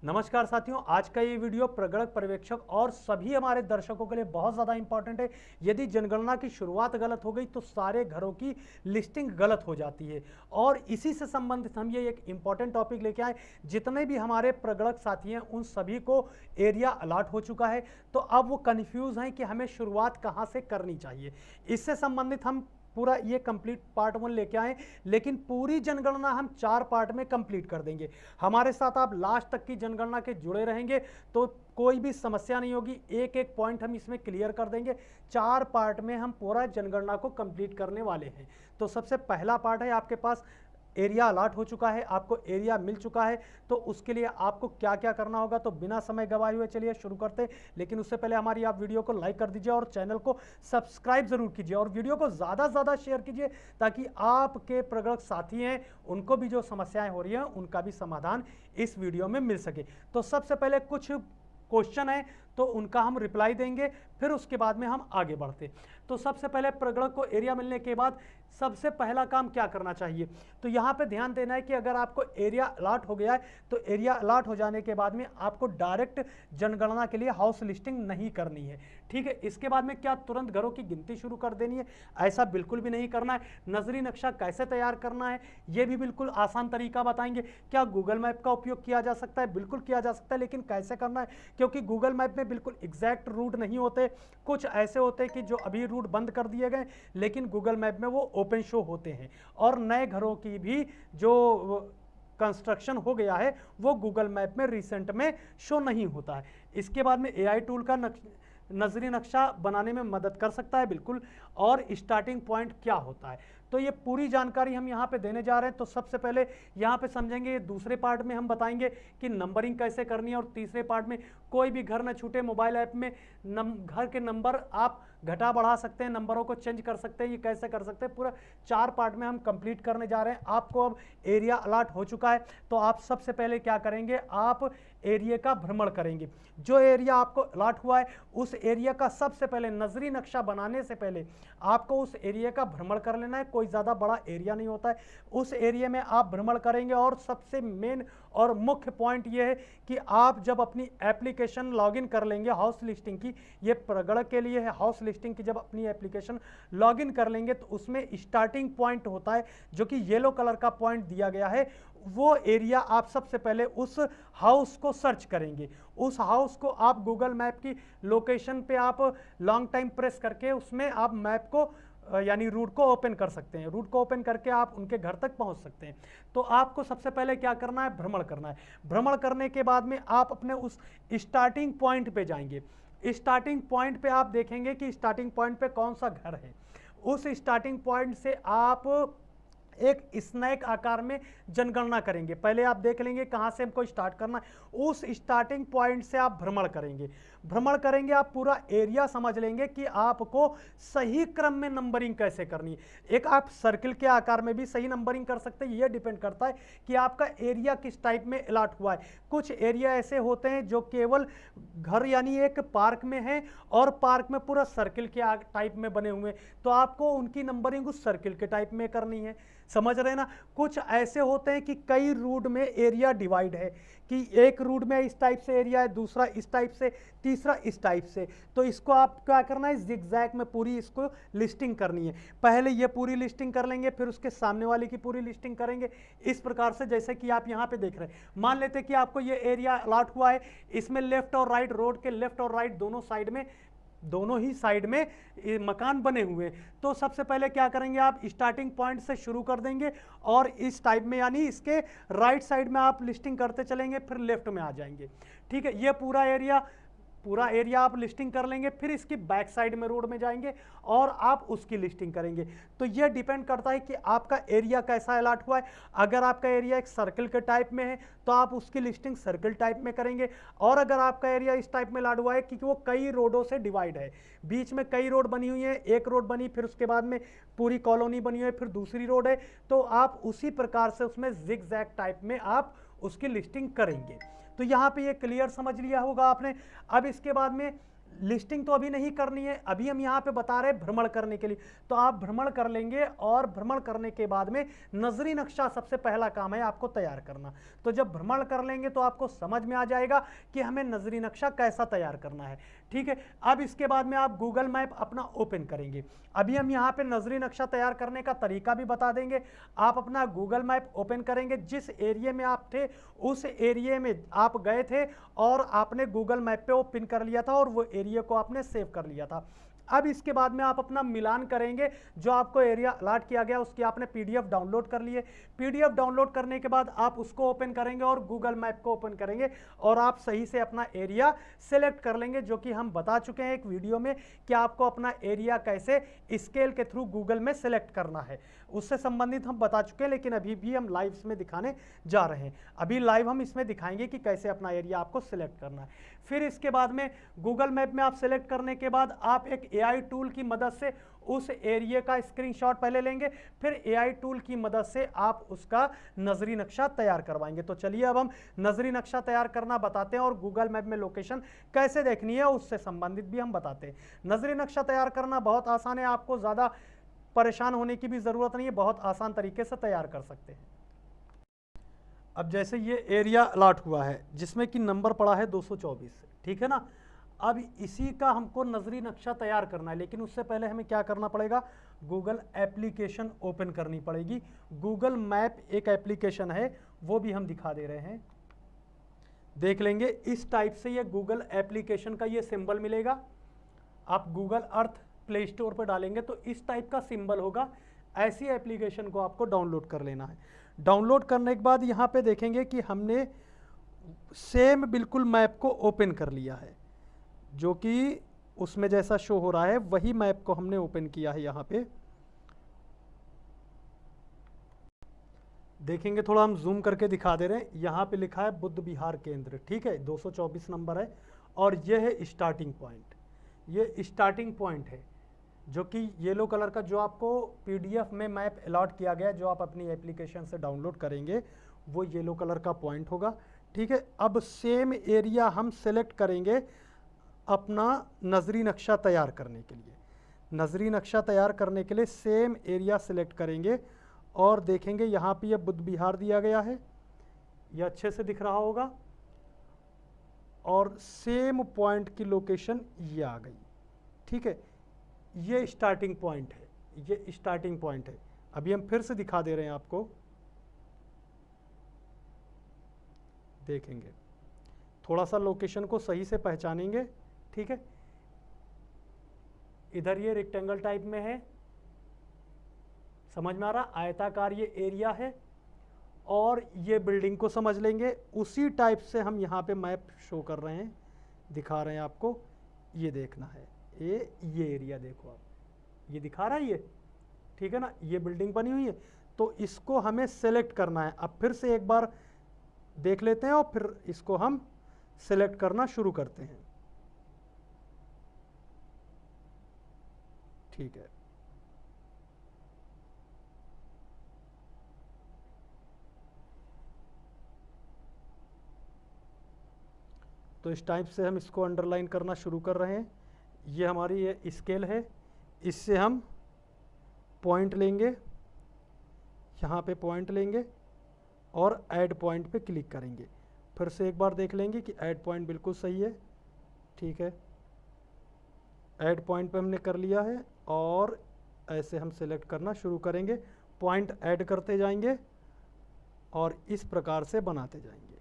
नमस्कार साथियों, आज का ये वीडियो प्रगणक पर्यवेक्षक और सभी हमारे दर्शकों के लिए बहुत ज़्यादा इंपॉर्टेंट है। यदि जनगणना की शुरुआत गलत हो गई तो सारे घरों की लिस्टिंग गलत हो जाती है और इसी से संबंधित हम ये एक इंपॉर्टेंट टॉपिक लेके आए। जितने भी हमारे प्रगणक साथी हैं उन सभी को एरिया अलॉट हो चुका है, तो अब वो कन्फ्यूज़ हैं कि हमें शुरुआत कहाँ से करनी चाहिए। इससे संबंधित हम पूरा ये कंप्लीट पार्ट 1 लेके आए, लेकिन पूरी जनगणना हम 4 पार्ट में कंप्लीट कर देंगे। हमारे साथ आप लास्ट तक की जनगणना के जुड़े रहेंगे तो कोई भी समस्या नहीं होगी। एक एक पॉइंट हम इसमें क्लियर कर देंगे। 4 पार्ट में हम पूरा जनगणना को कंप्लीट करने वाले हैं। तो सबसे पहला पार्ट है, आपके पास एरिया अलॉट हो चुका है, आपको एरिया मिल चुका है, तो उसके लिए आपको क्या क्या करना होगा। तो बिना समय गवाए हुए चलिए शुरू करते हैं, लेकिन उससे पहले हमारी आप वीडियो को लाइक कर दीजिए और चैनल को सब्सक्राइब जरूर कीजिए और वीडियो को ज़्यादा से ज़्यादा शेयर कीजिए ताकि आपके प्रगणक साथी हैं उनको भी जो समस्याएं हो रही हैं उनका भी समाधान इस वीडियो में मिल सके। तो सबसे पहले कुछ क्वेश्चन है तो उनका हम रिप्लाई देंगे, फिर उसके बाद में हम आगे बढ़ते। तो सबसे पहले प्रगणक को एरिया मिलने के बाद सबसे पहला काम क्या करना चाहिए, तो यहाँ पे ध्यान देना है कि अगर आपको एरिया अलॉट हो गया है तो एरिया अलॉट हो जाने के बाद में आपको डायरेक्ट जनगणना के लिए हाउस लिस्टिंग नहीं करनी है। ठीक है, इसके बाद में क्या तुरंत घरों की गिनती शुरू कर देनी है? ऐसा बिल्कुल भी नहीं करना है। नजरी नक्शा कैसे तैयार करना है ये भी बिल्कुल आसान तरीका बताएंगे। क्या गूगल मैप का उपयोग किया जा सकता है? बिल्कुल किया जा सकता है, लेकिन कैसे करना है, क्योंकि गूगल मैप में बिल्कुल एग्जैक्ट रूट नहीं होते। कुछ ऐसे होते हैं कि जो अभी रूट बंद कर दिए गए लेकिन गूगल मैप में वो ओपन शो होते हैं, और नए घरों की भी जो कंस्ट्रक्शन हो गया है वो गूगल मैप में रिसेंट में शो नहीं होता है। इसके बाद में एआई टूल का नजरी नक्शा बनाने में मदद कर सकता है बिल्कुल। और स्टार्टिंग पॉइंट क्या होता है, तो ये पूरी जानकारी हम यहाँ पे देने जा रहे हैं। तो सबसे पहले यहाँ पे समझेंगे, दूसरे पार्ट में हम बताएंगे कि नंबरिंग कैसे करनी है, और तीसरे पार्ट में कोई भी घर न छूटे मोबाइल ऐप में घर के नंबर आप घटा बढ़ा सकते हैं, नंबरों को चेंज कर सकते हैं, ये कैसे कर सकते हैं, पूरा 4 पार्ट में हम कंप्लीट करने जा रहे हैं। आपको अब एरिया अलॉट हो चुका है तो आप सबसे पहले क्या करेंगे, आप एरिया का भ्रमण करेंगे। जो एरिया आपको अलॉट हुआ है उस एरिया का सबसे पहले नजरी नक्शा बनाने से पहले आपको उस एरिया का भ्रमण कर लेना है। कोई ज़्यादा बड़ा एरिया नहीं होता है, उस एरिया में आप भ्रमण करेंगे। और सबसे मेन और मुख्य पॉइंट ये है कि आप जब अपनी एप्लीकेशन लॉगिन कर लेंगे हाउस लिस्टिंग की, ये प्रगणक के लिए है, हाउस लिस्टिंग की जब अपनी एप्लीकेशन लॉगिन कर लेंगे तो उसमें स्टार्टिंग पॉइंट होता है जो कि येलो कलर का पॉइंट दिया गया है। वो एरिया आप सबसे पहले उस हाउस को सर्च करेंगे। उस हाउस को आप गूगल मैप की लोकेशन पे आप लॉन्ग टाइम प्रेस करके उसमें आप मैप को यानी रूट को ओपन कर सकते हैं। रूट को ओपन करके आप उनके घर तक पहुंच सकते हैं। तो आपको सबसे पहले क्या करना है, भ्रमण करना है। भ्रमण करने के बाद में आप अपने उस स्टार्टिंग पॉइंट पे जाएंगे। स्टार्टिंग पॉइंट पे आप देखेंगे कि स्टार्टिंग पॉइंट पे कौन सा घर है। उस स्टार्टिंग पॉइंट से आप एक स्नैक आकार में जनगणना करेंगे। पहले आप देख लेंगे कहाँ से हमको स्टार्ट करना है, उस स्टार्टिंग पॉइंट से आप भ्रमण करेंगे। भ्रमण करेंगे, आप पूरा एरिया समझ लेंगे कि आपको सही क्रम में नंबरिंग कैसे करनी है। एक आप सर्किल के आकार में भी सही नंबरिंग कर सकते हैं, ये डिपेंड करता है कि आपका एरिया किस टाइप में अलॉट हुआ है। कुछ एरिया ऐसे होते हैं जो केवल घर यानी एक पार्क में है और पार्क में पूरा सर्किल के टाइप में बने हुए हैं, तो आपको उनकी नंबरिंग उस सर्किल के टाइप में करनी है। समझ रहे ना। कुछ ऐसे होते हैं कि कई रूट में एरिया डिवाइड है, कि एक रूट में इस टाइप से एरिया है, दूसरा इस टाइप से, तीसरा इस टाइप से। तो इसको आप क्या करना है, जिगजैग में पूरी इसको लिस्टिंग करनी है। पहले ये पूरी लिस्टिंग कर लेंगे, फिर उसके सामने वाले की पूरी लिस्टिंग करेंगे। इस प्रकार से जैसे कि आप यहाँ पे देख रहे हैं, मान लेते कि आपको ये एरिया अलॉट हुआ है, इसमें लेफ्ट और राइट, रोड के लेफ्ट और राइट दोनों साइड में, दोनों ही साइड में मकान बने हुए हैं। तो सबसे पहले क्या करेंगे, आप स्टार्टिंग पॉइंट से शुरू कर देंगे और इस टाइप में यानी इसके राइट साइड में आप लिस्टिंग करते चलेंगे, फिर लेफ्ट में आ जाएंगे। ठीक है, ये पूरा एरिया आप लिस्टिंग कर लेंगे। फिर इसकी बैक साइड में रोड में जाएंगे और आप उसकी लिस्टिंग करेंगे। तो ये डिपेंड करता है कि आपका एरिया कैसा अलॉट हुआ है। अगर आपका एरिया एक सर्कल के टाइप में है तो आप उसकी लिस्टिंग सर्कल टाइप में करेंगे, और अगर आपका एरिया इस टाइप में अलॉट हुआ है कि वो कई रोडों से डिवाइड है, बीच में कई रोड बनी हुई है, एक रोड बनी, फिर उसके बाद में पूरी कॉलोनी बनी हुई है, फिर दूसरी रोड है, तो आप उसी प्रकार से उसमें जिगजैग टाइप में आप उसकी लिस्टिंग करेंगे। तो यहाँ पे ये क्लियर समझ लिया होगा आपने। अब इसके बाद में लिस्टिंग तो अभी नहीं करनी है, अभी हम यहाँ पे बता रहे हैं भ्रमण करने के लिए। तो आप भ्रमण कर लेंगे और भ्रमण करने के बाद में नजरी नक्शा सबसे पहला काम है आपको तैयार करना। तो जब भ्रमण कर लेंगे तो आपको समझ में आ जाएगा कि हमें नजरी नक्शा कैसा तैयार करना है। ठीक है, अब इसके बाद में आप गूगल मैप अपना ओपन करेंगे। अभी हम यहाँ पे नजरी नक्शा तैयार करने का तरीका भी बता देंगे। आप अपना गूगल मैप ओपन करेंगे, जिस एरिया में आप थे उस एरिया में आप गए थे और आपने गूगल मैप पे वो पिन कर लिया था और वो एरिया को आपने सेव कर लिया था। अब इसके बाद में आप अपना मिलान करेंगे, जो आपको एरिया अलॉट किया गया उसकी आपने पीडीएफ डाउनलोड कर लिए। पीडीएफ डाउनलोड करने के बाद आप उसको ओपन करेंगे और गूगल मैप को ओपन करेंगे और आप सही से अपना एरिया सेलेक्ट कर लेंगे, जो कि हम बता चुके हैं एक वीडियो में कि आपको अपना एरिया कैसे स्केल के थ्रू गूगल में सेलेक्ट करना है, उससे संबंधित हम बता चुके हैं। लेकिन अभी भी हम लाइव इसमें दिखाने जा रहे हैं। अभी लाइव हम इसमें दिखाएंगे कि कैसे अपना एरिया आपको सेलेक्ट करना है। फिर इसके बाद में गूगल मैप में आप सेलेक्ट करने के बाद आप एक एआई टूल की मदद से उस एरिया का स्क्रीनशॉट पहले लेंगे, फिर एआई टूल की मदद से आप उसका नजरी नक्शा तैयार करवाएंगे। तो चलिए अब हम नजरी नक्शा तैयार करना बताते हैं और गूगल मैप में लोकेशन कैसे देखनी है उससे संबंधित भी हम बताते हैं। नजरी नक्शा तैयार करना बहुत आसान है, आपको ज़्यादा परेशान होने की भी ज़रूरत नहीं है, बहुत आसान तरीके से तैयार कर सकते हैं। अब जैसे ये एरिया अलॉट हुआ है जिसमें कि नंबर पड़ा है 224, ठीक है ना। अब इसी का हमको नजरी नक्शा तैयार करना है, लेकिन उससे पहले हमें क्या करना पड़ेगा, गूगल एप्लीकेशन ओपन करनी पड़ेगी। गूगल मैप एक एप्लीकेशन है, वो भी हम दिखा दे रहे हैं, देख लेंगे। इस टाइप से ये गूगल एप्लीकेशन का ये सिंबल मिलेगा। आप गूगल अर्थ प्ले स्टोर पर डालेंगे तो इस टाइप का सिंबल होगा। ऐसी एप्लीकेशन को आपको डाउनलोड कर लेना है। डाउनलोड करने के बाद यहाँ पे देखेंगे कि हमने सेम बिल्कुल मैप को ओपन कर लिया है, जो कि उसमें जैसा शो हो रहा है वही मैप को हमने ओपन किया है। यहाँ पे देखेंगे, थोड़ा हम जूम करके दिखा दे रहे हैं। यहाँ पे लिखा है बुद्ध विहार केंद्र, ठीक है, 224 नंबर है और ये है स्टार्टिंग पॉइंट। ये स्टार्टिंग पॉइंट है जो कि येलो कलर का, जो आपको पीडीएफ में मैप अलॉट किया गया, जो आप अपनी एप्लीकेशन से डाउनलोड करेंगे, वो येलो कलर का पॉइंट होगा। ठीक है, अब सेम एरिया हम सेलेक्ट करेंगे अपना नजरी नक्शा तैयार करने के लिए। नजरी नक्शा तैयार करने के लिए सेम एरिया सेलेक्ट करेंगे और देखेंगे यहाँ पे ये बुद्ध विहार दिया गया है, ये अच्छे से दिख रहा होगा। और सेम पॉइंट की लोकेशन ये आ गई, ठीक है। ये स्टार्टिंग पॉइंट है, ये स्टार्टिंग पॉइंट है। अभी हम फिर से दिखा दे रहे हैं आपको, देखेंगे, थोड़ा सा लोकेशन को सही से पहचानेंगे, ठीक है। इधर ये रेक्टेंगल टाइप में है, समझ में आ रहा, आयताकार ये एरिया है और ये बिल्डिंग को समझ लेंगे। उसी टाइप से हम यहाँ पे मैप शो कर रहे हैं, दिखा रहे हैं आपको, ये देखना है। ये एरिया देखो आप, ये दिखा रहा है ये, ठीक है ना, ये बिल्डिंग बनी हुई है। तो इसको हमें सेलेक्ट करना है। अब फिर से एक बार देख लेते हैं और फिर इसको हम सेलेक्ट करना शुरू करते हैं, ठीक है। तो इस टाइप से हम इसको अंडरलाइन करना शुरू कर रहे हैं। ये हमारी ये स्केल है, इससे हम पॉइंट लेंगे, यहाँ पे पॉइंट लेंगे और ऐड पॉइंट पे क्लिक करेंगे। फिर से एक बार देख लेंगे कि ऐड पॉइंट बिल्कुल सही है, ठीक है। ऐड पॉइंट पे हमने कर लिया है और ऐसे हम सेलेक्ट करना शुरू करेंगे, पॉइंट ऐड करते जाएंगे और इस प्रकार से बनाते जाएंगे।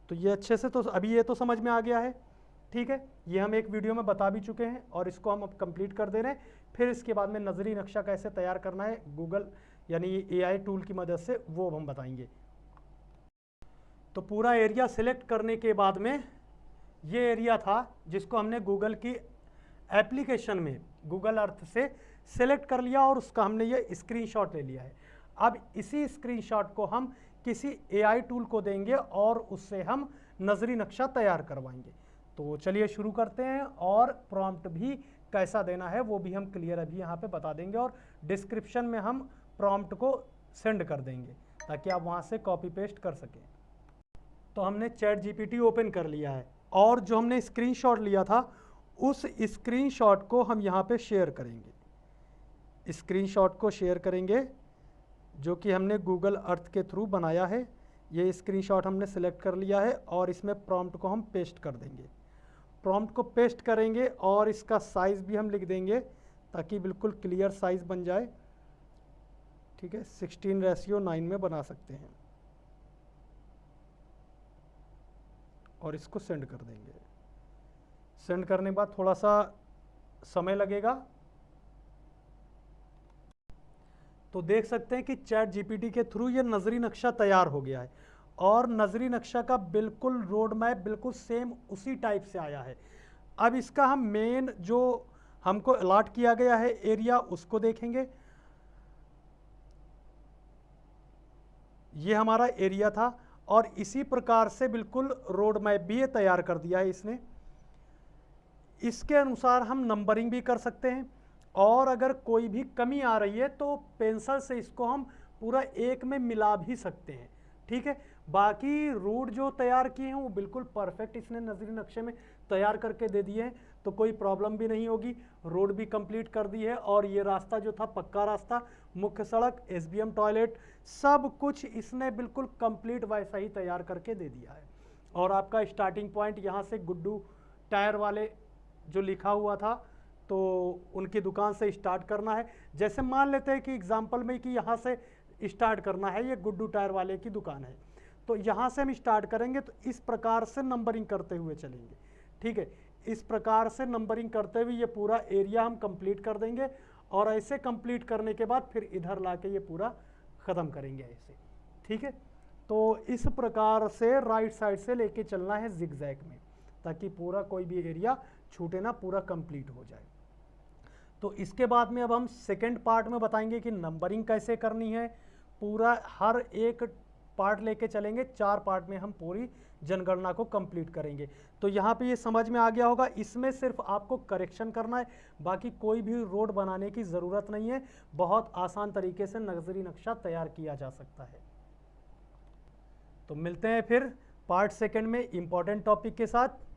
तो ये अच्छे से, तो अभी ये तो समझ में आ गया है, ठीक है। ये हम एक वीडियो में बता भी चुके हैं और इसको हम अब कंप्लीट कर दे रहे हैं। फिर इसके बाद में नजरी नक्शा कैसे तैयार करना है गूगल यानी एआई टूल की मदद से, वो हम बताएंगे। तो पूरा एरिया सेलेक्ट करने के बाद में ये एरिया था जिसको हमने गूगल की एप्लीकेशन में गूगल अर्थ से सेलेक्ट कर लिया और उसका हमने ये स्क्रीनशॉट ले लिया है। अब इसी स्क्रीनशॉट को हम किसी एआई टूल को देंगे और उससे हम नजरी नक्शा तैयार करवाएंगे। तो चलिए शुरू करते हैं और प्रॉम्प्ट भी कैसा देना है वो भी हम क्लियर अभी यहाँ पे बता देंगे और डिस्क्रिप्शन में हम प्रॉम्प्ट को सेंड कर देंगे ताकि आप वहाँ से कॉपी पेस्ट कर सकें। तो हमने चैट जीपीटी ओपन कर लिया है और जो हमने स्क्रीनशॉट लिया था उस स्क्रीनशॉट को हम यहाँ पे शेयर करेंगे। स्क्रीनशॉट को शेयर करेंगे जो कि हमने गूगल अर्थ के थ्रू बनाया है। ये स्क्रीनशॉट हमने सेलेक्ट कर लिया है और इसमें प्रॉम्प्ट को हम पेस्ट कर देंगे। प्रॉम्प्ट को पेस्ट करेंगे और इसका साइज़ भी हम लिख देंगे ताकि बिल्कुल क्लियर साइज़ बन जाए। ठीक है, 16:9 में बना सकते हैं और इसको सेंड कर देंगे। सेंड करने के बाद थोड़ा सा समय लगेगा। तो देख सकते हैं कि चैट जीपीटी के थ्रू ये नजरी नक्शा तैयार हो गया है और नजरी नक्शा का बिल्कुल रोड मैप बिल्कुल सेम उसी टाइप से आया है। अब इसका हम मेन जो हमको अलॉट किया गया है एरिया उसको देखेंगे। ये हमारा एरिया था और इसी प्रकार से बिल्कुल रोड मैप भी ये तैयार कर दिया है इसने। इसके अनुसार हम नंबरिंग भी कर सकते हैं और अगर कोई भी कमी आ रही है तो पेंसिल से इसको हम पूरा एक में मिला भी सकते हैं। ठीक है, बाकी रूट जो तैयार किए हैं वो बिल्कुल परफेक्ट इसने नजरी नक्शे में तैयार करके दे दिए हैं, तो कोई प्रॉब्लम भी नहीं होगी। रोड भी कंप्लीट कर दी है और ये रास्ता जो था पक्का रास्ता, मुख्य सड़क, एसबीएम टॉयलेट, सब कुछ इसने बिल्कुल कंप्लीट वैसा ही तैयार करके दे दिया है। और आपका स्टार्टिंग पॉइंट यहाँ से गुड्डू टायर वाले जो लिखा हुआ था तो उनकी दुकान से स्टार्ट करना है। जैसे मान लेते हैं कि एग्जाम्पल में कि यहाँ से स्टार्ट करना है, ये गुड्डू टायर वाले की दुकान है, तो यहाँ से हम स्टार्ट करेंगे तो इस प्रकार से नंबरिंग करते हुए चलेंगे। ठीक है, इस प्रकार से नंबरिंग करते हुए ये पूरा एरिया हम कंप्लीट कर देंगे और ऐसे कंप्लीट करने के बाद फिर इधर लाके ये पूरा ख़त्म करेंगे ऐसे। ठीक है, तो इस प्रकार से राइट साइड से लेके चलना है जिगजैग में ताकि पूरा कोई भी एरिया छूटे ना, पूरा कंप्लीट हो जाए। तो इसके बाद में अब हम सेकेंड पार्ट में बताएंगे कि नंबरिंग कैसे करनी है। पूरा हर एक पार्ट लेके चलेंगे, 4 पार्ट में हम पूरी जनगणना को कंप्लीट करेंगे। तो यहाँ पे ये समझ में आ गया होगा, इसमें सिर्फ आपको करेक्शन करना है, बाकी कोई भी रोड बनाने की ज़रूरत नहीं है। बहुत आसान तरीके से नजरी नक्शा तैयार किया जा सकता है। तो मिलते हैं फिर पार्ट सेकेंड में इम्पॉर्टेंट टॉपिक के साथ।